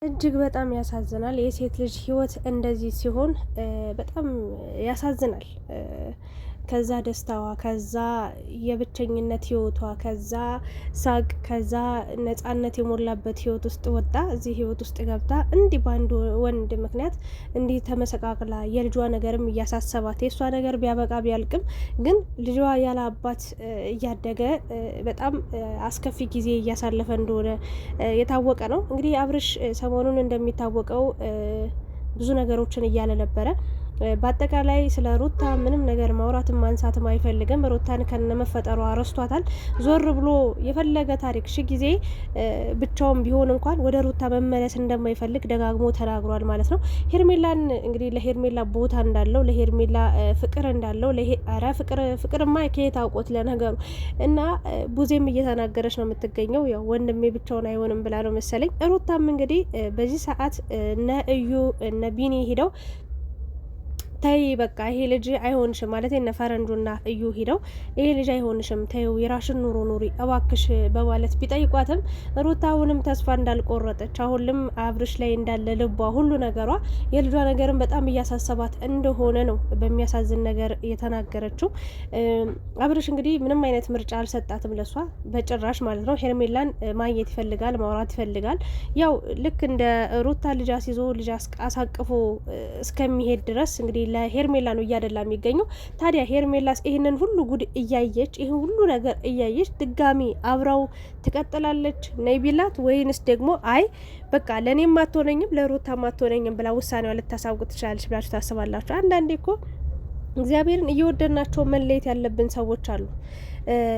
እጅግ በጣም ያሳዝናል። የሴት ልጅ ህይወት እንደዚህ ሲሆን በጣም ያሳዝናል። ከዛ ደስታዋ፣ ከዛ የብቸኝነት ህይወቷ፣ ከዛ ሳቅ፣ ከዛ ነጻነት የሞላበት ህይወት ውስጥ ወጣ እዚህ ህይወት ውስጥ ገብታ እንዲህ በአንድ ወንድ ምክንያት እንዲህ ተመሰቃቅላ የልጇ ነገርም እያሳሰባት የእሷ ነገር ቢያበቃ ቢያልቅም ግን ልጇ ያለ አባት እያደገ በጣም አስከፊ ጊዜ እያሳለፈ እንደሆነ የታወቀ ነው። እንግዲህ አብርሽ ሰሞኑን እንደሚታወቀው ብዙ ነገሮችን እያለ ነበረ። በአጠቃላይ ስለ ሩታ ምንም ነገር ማውራትም ማንሳትም አይፈልግም። ሩታን ከነመፈጠሯ ረስቷታል። ዞር ብሎ የፈለገ ታሪክ ጊዜ ብቻውን ቢሆን እንኳን ወደ ሩታ መመለስ እንደማይፈልግ ደጋግሞ ተናግሯል ማለት ነው። ሄርሜላን እንግዲህ ለሄርሜላ ቦታ እንዳለው፣ ለሄርሜላ ፍቅር እንዳለው፣ ኧረ ፍቅርማ ከየት አውቆት ለነገሩ እና ቡዜም እየተናገረች ነው የምትገኘው። ያው ወንድሜ ብቻውን አይሆንም ብላ ነው መሰለኝ። ሩታም እንግዲህ በዚህ ሰዓት እነ እዩ እነ ቢኒ ሄደው ታይ በቃ ይሄ ልጅ አይሆንሽም ማለት እነ ፈረንጁና እዩ ሄደው ይሄ ልጅ አይሆንሽም ተይው የራሽን ኑሮ ኑሪ እባክሽ በማለት ቢጠይቋትም ሩታ አሁንም ተስፋ እንዳልቆረጠች አሁንም አብርሽ ላይ እንዳለ ልቧ ሁሉ ነገሯ የልጇ ነገርም በጣም እያሳሰባት እንደሆነ ነው በሚያሳዝን ነገር የተናገረችው። አብርሽ እንግዲህ ምንም አይነት ምርጫ አልሰጣትም ለሷ በጭራሽ ማለት ነው። ሄርሜላን ማየት ይፈልጋል፣ ማውራት ይፈልጋል። ያው ልክ እንደ ሩታ ልጅ አስይዞ ልጅ አሳቅፎ እስከሚሄድ ድረስ እንግዲህ ለሄርሜላ ነው እያደላ የሚገኘው። ታዲያ ሄርሜላስ ይህንን ሁሉ ጉድ እያየች ይህን ሁሉ ነገር እያየች ድጋሚ አብራው ትቀጥላለች ነይ ቢላት ወይንስ ደግሞ አይ በቃ ለእኔም አትሆነኝም ለሩታም አትሆነኝም ብላ ውሳኔዋ ልታሳውቅ ትችላለች ብላችሁ ታስባላችሁ? አንዳንዴ እኮ እግዚአብሔርን እየወደድናቸው መለየት ያለብን ሰዎች አሉ።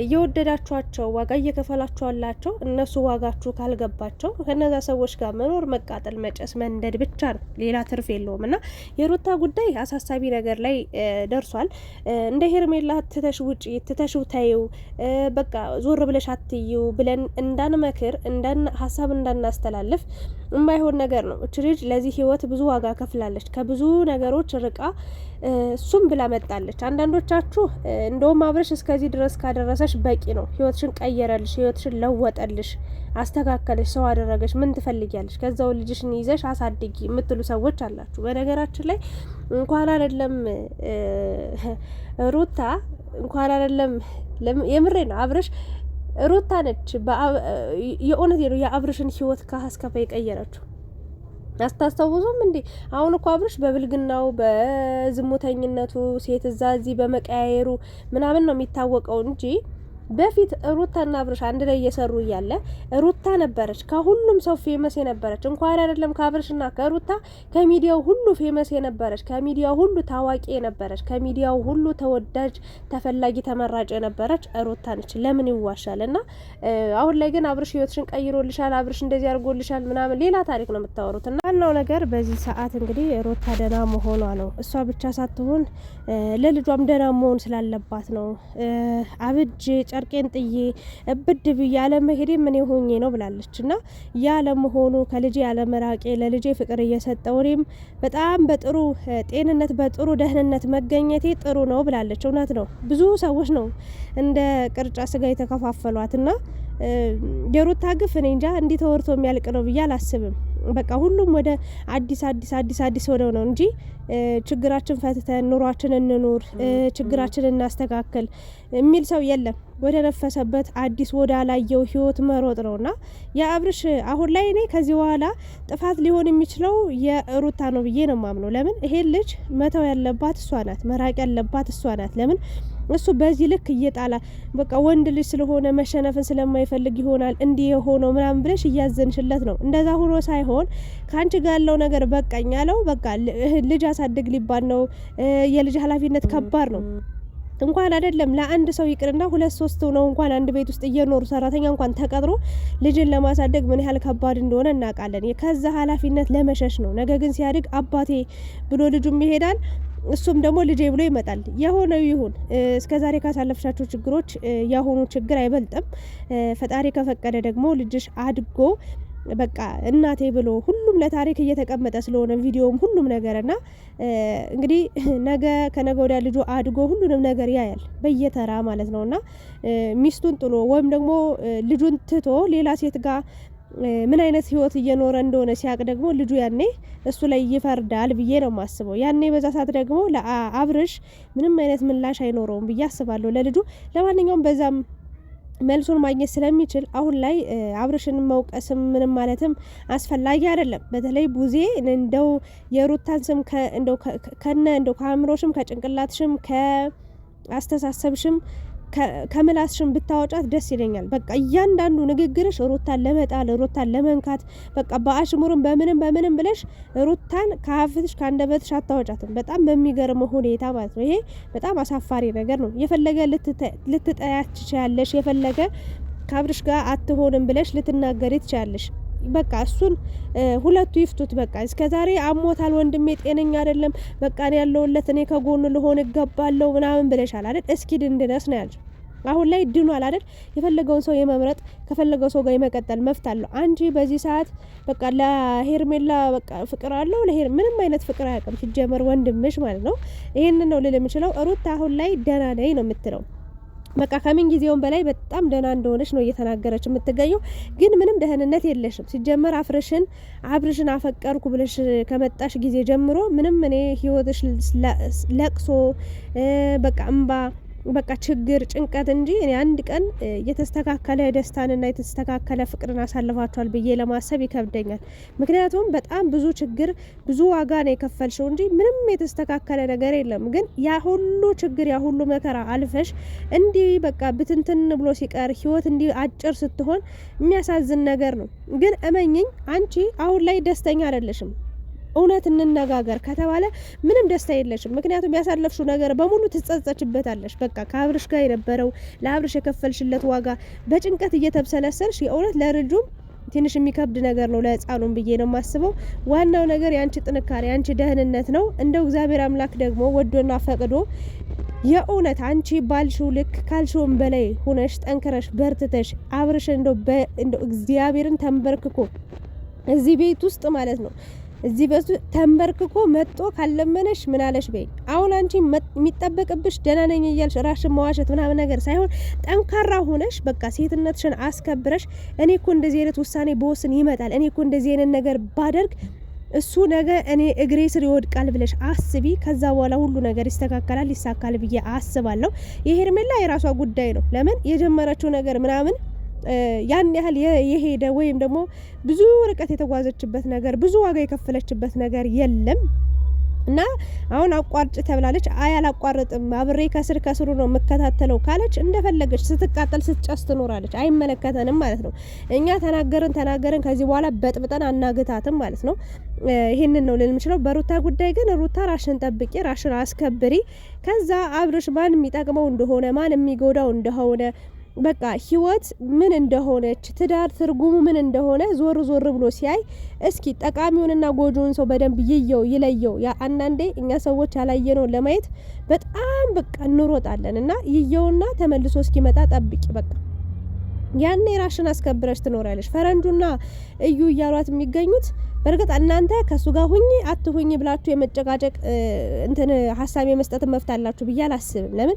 እየወደዳችኋቸው ዋጋ እየከፈላችኋላቸው እነሱ ዋጋችሁ ካልገባቸው ከነዛ ሰዎች ጋር መኖር መቃጠል፣ መጨስ፣ መንደድ ብቻ ነው፣ ሌላ ትርፍ የለውም። እና የሩታ ጉዳይ አሳሳቢ ነገር ላይ ደርሷል። እንደ ሄርሜላ ትተሽ ውጪ ትተሽ ተይው በቃ ዞር ብለሽ አትይው ብለን እንዳንመክር ሀሳብ እንዳናስተላልፍ የማይሆን ነገር ነው። እች ልጅ ለዚህ ህይወት ብዙ ዋጋ ከፍላለች። ከብዙ ነገሮች ርቃ እሱም ብላ መጣለች። አንዳንዶቻችሁ እንደውም አብረሽ እስከዚህ ድረስ ካደረሰሽ በቂ ነው፣ ህይወትሽን ቀየረልሽ፣ ህይወትሽን ለወጠልሽ፣ አስተካከለሽ፣ ሰው አደረገሽ፣ ምን ትፈልጊያለሽ? ከዛው ልጅሽን ይዘሽ አሳድጊ የምትሉ ሰዎች አላችሁ። በነገራችን ላይ እንኳን አይደለም ሩታ እንኳን አይደለም የምሬ ነው አብረሽ ሩታ ነች የእውነት ነው የአብርሽን ህይወት ከሀስከፈ የቀየረችው። አስታስተውዙም እንዴ? አሁን እኮ አብርሽ በብልግናው በዝሙተኝነቱ ሴት እዛ እዚህ በመቀያየሩ ምናምን ነው የሚታወቀው እንጂ በፊት ሩታና አብርሽ አንድ ላይ እየሰሩ እያለ ሩታ ነበረች ከሁሉም ሰው ፌመስ የነበረች። እንኳን አይደለም ከአብርሽና ከሩታ ከሚዲያው ሁሉ ፌመስ የነበረች፣ ከሚዲያው ሁሉ ታዋቂ የነበረች፣ ከሚዲያው ሁሉ ተወዳጅ ተፈላጊ ተመራጭ የነበረች ሩታ ነች። ለምን ይዋሻል? እና አሁን ላይ ግን አብርሽ ህይወትሽን ቀይሮልሻል፣ አብርሽ እንደዚህ አድርጎልሻል ምናምን ሌላ ታሪክ ነው የምታወሩት። እና ዋናው ነገር በዚህ ሰዓት እንግዲህ ሩታ ደህና መሆኗ ነው። እሷ ብቻ ሳትሆን ለልጇም ደህና መሆን ስላለባት ነው። አብጄ ጨርቄን ጥዬ እብድ ብዬ አለመሄዴ ምን ሆኜ ነው ብላለች። እና ያለመሆኑ ከልጄ ያለመራቄ ለልጄ ፍቅር እየሰጠው እኔም በጣም በጥሩ ጤንነት በጥሩ ደህንነት መገኘቴ ጥሩ ነው ብላለች። እውነት ነው። ብዙ ሰዎች ነው እንደ ቅርጫ ስጋ የተከፋፈሏት እና የሩታ ግፍ እኔ እንጃ እንዲህ ተወርቶ የሚያልቅ ነው ብዬ አላስብም። በቃ ሁሉም ወደ አዲስ ወደው ነው እንጂ ችግራችን ፈትተን ኑሯችን እንኑር ችግራችን እናስተካክል የሚል ሰው የለም። ወደ ነፈሰበት አዲስ ወደ አላየው ህይወት መሮጥ ነውና የአብርሽ አሁን ላይ እኔ ከዚህ በኋላ ጥፋት ሊሆን የሚችለው የሩታ ነው ብዬ ነው ማምነው። ለምን ይሄን ልጅ መተው ያለባት እሷ ናት፣ መራቅ ያለባት እሷ ናት። ለምን እሱ በዚህ ልክ እየጣላ በቃ ወንድ ልጅ ስለሆነ መሸነፍን ስለማይፈልግ ይሆናል እንዲህ የሆነው ምናምን ብለሽ እያዘንሽለት ነው። እንደዛ ሆኖ ሳይሆን ካንቺ ጋር ያለው ነገር በቃኝ ያለው በቃ ልጅ አሳድግ ሊባል ነው። የልጅ ኃላፊነት ከባድ ነው። እንኳን አይደለም ለአንድ ሰው ይቅርና 2-3 ነው እንኳን አንድ ቤት ውስጥ እየኖሩ ሰራተኛ እንኳን ተቀጥሮ ልጅን ለማሳደግ ምን ያህል ከባድ እንደሆነ እናውቃለን። ከዛ ኃላፊነት ለመሸሽ ነው። ነገ ግን ሲያድግ አባቴ ብሎ ልጁም ይሄዳል፣ እሱም ደግሞ ልጄ ብሎ ይመጣል። የሆነው ይሁን። እስከዛሬ ካሳለፍሻቸው ችግሮች ያሁኑ ችግር አይበልጥም። ፈጣሪ ከፈቀደ ደግሞ ልጅሽ አድጎ በቃ እናቴ ብሎ ሁሉም ለታሪክ እየተቀመጠ ስለሆነ ቪዲዮም ሁሉም ነገርና እንግዲህ ነገ ከነገ ወዲያ ልጁ አድጎ ሁሉንም ነገር ያያል በየተራ ማለት ነውና ሚስቱን ጥሎ ወይም ደግሞ ልጁን ትቶ ሌላ ሴት ጋር ምን አይነት ህይወት እየኖረ እንደሆነ ሲያቅ ደግሞ ልጁ ያኔ እሱ ላይ ይፈርዳል ብዬ ነው የማስበው። ያኔ በዛ ሰዓት ደግሞ ለአብርሽ ምንም አይነት ምላሽ አይኖረውም ብዬ አስባለሁ ለልጁ። ለማንኛውም በዛም መልሱን ማግኘት ስለሚችል አሁን ላይ አብርሽን መውቀስም ምንም ማለትም አስፈላጊ አይደለም። በተለይ ቡዜ እንደው የሩታን ስም እንደው ከአእምሮሽም ከጭንቅላትሽም ከአስተሳሰብሽም ከምላስሽም ብታወጫት ደስ ይለኛል። በቃ እያንዳንዱ ንግግርሽ ሩታን ለመጣል ሩታን ለመንካት በቃ በአሽሙርም በምንም ብለሽ ሩታን ከሀፍትሽ ከአንደበትሽ አታወጫትም። በጣም በሚገርም ሁኔታ ማለት ነው። ይሄ በጣም አሳፋሪ ነገር ነው። የፈለገ ልትጠያች ትችያለሽ፣ የፈለገ ከአብርሽ ጋር አትሆንም ብለሽ ልትናገሪ ትችያለሽ። በቃ እሱን ሁለቱ ይፍቱት። በቃ እስከዛሬ አሞታል ወንድሜ ጤነኛ አይደለም፣ በቃ እኔ ያለውለት እኔ ከጎኑ ልሆን እገባለሁ ምናምን ብለሻል አይደል? እስኪ ድን ድረስ ነው ያልሽ። አሁን ላይ ድኗል አይደል? የፈለገውን ሰው የመምረጥ ከፈለገው ሰው ጋር የመቀጠል መፍት አለው። አንቺ በዚህ ሰዓት በቃ ለሄርሜላ በቃ ፍቅር አለው ምንም አይነት ፍቅር አያውቅም ሲጀመር ወንድምሽ ማለት ነው። ይሄንን ነው ልል የምችለው። ሩት አሁን ላይ ደህና ነኝ ነው የምትለው። በቃ ከምን ጊዜውን በላይ በጣም ደህና እንደሆነች ነው እየተናገረች የምትገኘው። ግን ምንም ደህንነት የለሽም ሲጀመር። አብርሽን አፈቀርኩ ብለሽ ከመጣሽ ጊዜ ጀምሮ ምንም እኔ ህይወትሽ ለቅሶ በቃ እምባ በቃ ችግር ጭንቀት እንጂ እኔ አንድ ቀን የተስተካከለ ደስታንና የተስተካከለ ፍቅርን አሳልፋቸዋል ብዬ ለማሰብ ይከብደኛል። ምክንያቱም በጣም ብዙ ችግር ብዙ ዋጋ ነው የከፈልሽው እንጂ ምንም የተስተካከለ ነገር የለም። ግን ያ ሁሉ ችግር ያ ሁሉ መከራ አልፈሽ እንዲህ በቃ ብትንትን ብሎ ሲቀር ህይወት እንዲህ አጭር ስትሆን የሚያሳዝን ነገር ነው። ግን እመኝኝ አንቺ አሁን ላይ ደስተኛ አይደለሽም። እውነት እንነጋገር ከተባለ ምንም ደስታ የለሽም። ምክንያቱም ያሳለፍሽው ነገር በሙሉ ትጸጸችበታለሽ። በቃ ከአብርሽ ጋር የነበረው ለአብርሽ የከፈልሽለት ዋጋ በጭንቀት እየተብሰለሰልሽ የእውነት ለልጁም ትንሽ የሚከብድ ነገር ነው ለህፃኑም ብዬ ነው የማስበው። ዋናው ነገር ያንቺ ጥንካሬ ያንቺ ደህንነት ነው። እንደው እግዚአብሔር አምላክ ደግሞ ወዶና ፈቅዶ የእውነት አንቺ ባልሽው ልክ ካልሽውም በላይ ሆነሽ ጠንክረሽ በርትተሽ አብርሽ እንደው እግዚአብሔርን ተንበርክኮ እዚህ ቤት ውስጥ ማለት ነው እዚህ በሱ ተንበርክኮ መጥቶ ካለመነሽ ምን አለሽ በይ። አሁን አንቺ የሚጠበቅብሽ ደህና ነኝ እያልሽ ራስሽን መዋሸት ምናምን ነገር ሳይሆን ጠንካራ ሆነሽ በቃ ሴትነትሽን አስከብረሽ እኔ እኮ እንደዚህ አይነት ውሳኔ በወስን ይመጣል፣ እኔ እኮ እንደዚህ አይነት ነገር ባደርግ እሱ ነገ እኔ እግሬ ስር ይወድቃል ብለሽ አስቢ። ከዛ በኋላ ሁሉ ነገር ይስተካከላል ይሳካል ብዬ አስባለሁ። የሄርሜላ የራሷ ጉዳይ ነው። ለምን የጀመረችው ነገር ምናምን ያን ያህል የሄደ ወይም ደግሞ ብዙ ርቀት የተጓዘችበት ነገር ብዙ ዋጋ የከፈለችበት ነገር የለም እና አሁን አቋርጭ ተብላለች። አይ አላቋርጥም አብሬ ከስሩ ነው መከታተለው ካለች እንደፈለገች ስትቃጠል ስትጨስ ትኖራለች። አይመለከተንም ማለት ነው። እኛ ተናገርን ከዚህ በኋላ በጥብጠን አናግታትም ማለት ነው። ይሄንን ነው ልል የምችለው። በሩታ ጉዳይ ግን ሩታ ራሽን ጠብቂ፣ ራሽን አስከብሪ። ከዛ አብርሽ ማን የሚጠቅመው እንደሆነ ማን የሚጎዳው እንደሆነ በቃ ህይወት ምን እንደሆነች ትዳር ትርጉሙ ምን እንደሆነ ዞር ብሎ ሲያይ እስኪ ጠቃሚውንና ጎጆውን ሰው በደንብ ይለየው። ያ አንዳንዴ እኛ ሰዎች ያላየነው ለማየት በጣም በቃ እንሮጣለን እና ይየውና ተመልሶ እስኪመጣ ጠብቂ። በቃ ያኔ ራሽን አስከብረሽ ትኖራለሽ። ፈረንጁና እዩ እያሏት የሚገኙት በርግጥ እናንተ ከሱ ጋር ሁኚ አትሁኚ ብላችሁ የመጨቃጨቅ ሀሳብ የመስጠት መብት አላችሁ ብዬ አላስብም። ለምን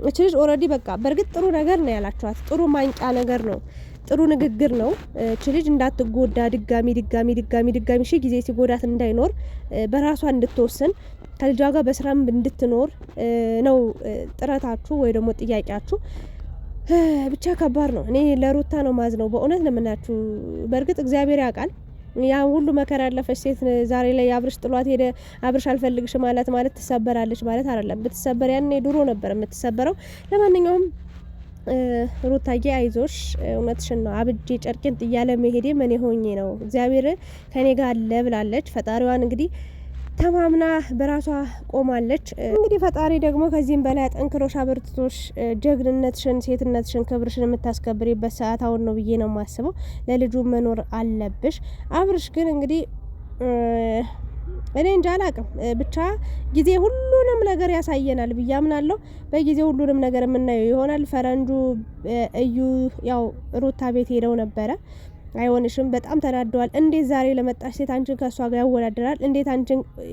እቺ ልጅ ኦልሬዲ በቃ በርግጥ ጥሩ ነገር ነው ያላችኋት፣ ጥሩ ማንቂያ ነገር ነው፣ ጥሩ ንግግር ነው። እቺ ልጅ እንዳትጎዳ ድጋሚ ሺ ጊዜ ሲጎዳት እንዳይኖር በራሷ እንድትወስን ከልጇ ጋር በስራም እንድትኖር ነው ጥረታችሁ ወይ ደግሞ ጥያቄያችሁ። ብቻ ከባድ ነው። እኔ ለሩታ ነው ማዝ ነው በእውነት ለምናችሁ። በርግጥ እግዚአብሔር ያውቃል። ያ ሁሉ መከራ ያለፈች ሴት ዛሬ ላይ አብርሽ ጥሏት ሄደ፣ አብርሽ አልፈልግሽ ማለት ትሰበራለች ማለት አይደለም። ብትሰበር ያኔ ድሮ ነበር የምትሰበረው። ለማንኛውም ሩታዬ አይዞሽ፣ እውነትሽን ነው። አብጄ ጨርቄን ጥያለ መሄዴ ምን ሆኜ ነው፣ እግዚአብሔር ከኔ ጋር አለ ብላለች። ፈጣሪዋን እንግዲህ ተማምና በራሷ ቆማለች። እንግዲህ ፈጣሪ ደግሞ ከዚህም በላይ ጠንክሮሽ አበርትቶሽ ጀግንነትሽን፣ ሴትነትሽን፣ ክብርሽን የምታስከብሪበት ሰዓት አሁን ነው ብዬ ነው የማስበው። ለልጁ መኖር አለብሽ። አብርሽ ግን እንግዲህ እኔ እንጃ አላቅም፣ ብቻ ጊዜ ሁሉንም ነገር ያሳየናል ብዬ አምናለሁ። በጊዜ ሁሉንም ነገር የምናየው ይሆናል። ፈረንጁ እዩ ያው ሩታ ቤት ሄደው ነበረ። አይሆንሽም በጣም ተናደዋል። እንዴት ዛሬ ለመጣሽ ሴት አንቺን ከሷ ጋር ያወዳደራል?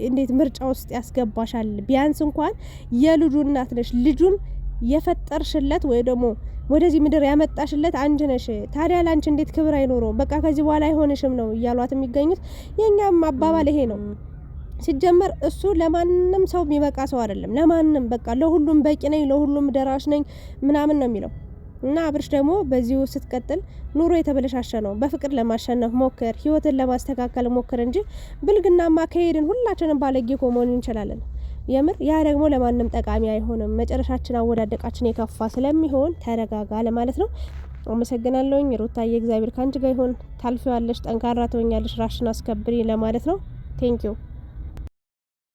እንዴት ምርጫ ውስጥ ያስገባሻል? ቢያንስ እንኳን የልጁ እናት ነሽ። ልጁን የፈጠርሽለት ወይ ደግሞ ወደዚህ ምድር ያመጣሽለት አንቺ ነሽ። ታዲያ ላንቺ እንዴት ክብር አይኖረውም? በቃ ከዚህ በኋላ አይሆንሽም ነው እያሏት የሚገኙት። የኛም አባባል ይሄ ነው። ሲጀመር እሱ ለማንም ሰው የሚበቃ ሰው አይደለም። ለማንም በቃ ለሁሉም በቂ ነኝ፣ ለሁሉም ደራሽ ነኝ ምናምን ነው የሚለው። እና አብርሽ ደግሞ በዚሁ ስትቀጥል ኑሮ የተበለሻሸ ነው። በፍቅር ለማሸነፍ ሞክር፣ ህይወትን ለማስተካከል ሞክር እንጂ ብልግናማ ከሄድን ሁላችንም ባለጌ መሆን እንችላለን። የምር ያ ደግሞ ለማንም ጠቃሚ አይሆንም። መጨረሻችን አወዳደቃችን የከፋ ስለሚሆን ተረጋጋ ለማለት ነው። አመሰግናለሁኝ ሩታዬ። እግዚአብሔር ካንቺ ጋር ይሁን። ታልፊዋለሽ፣ ጠንካራ ትሆኛለሽ፣ ራስሽን አስከብሪ ለማለት ነው። ቴንኪዩ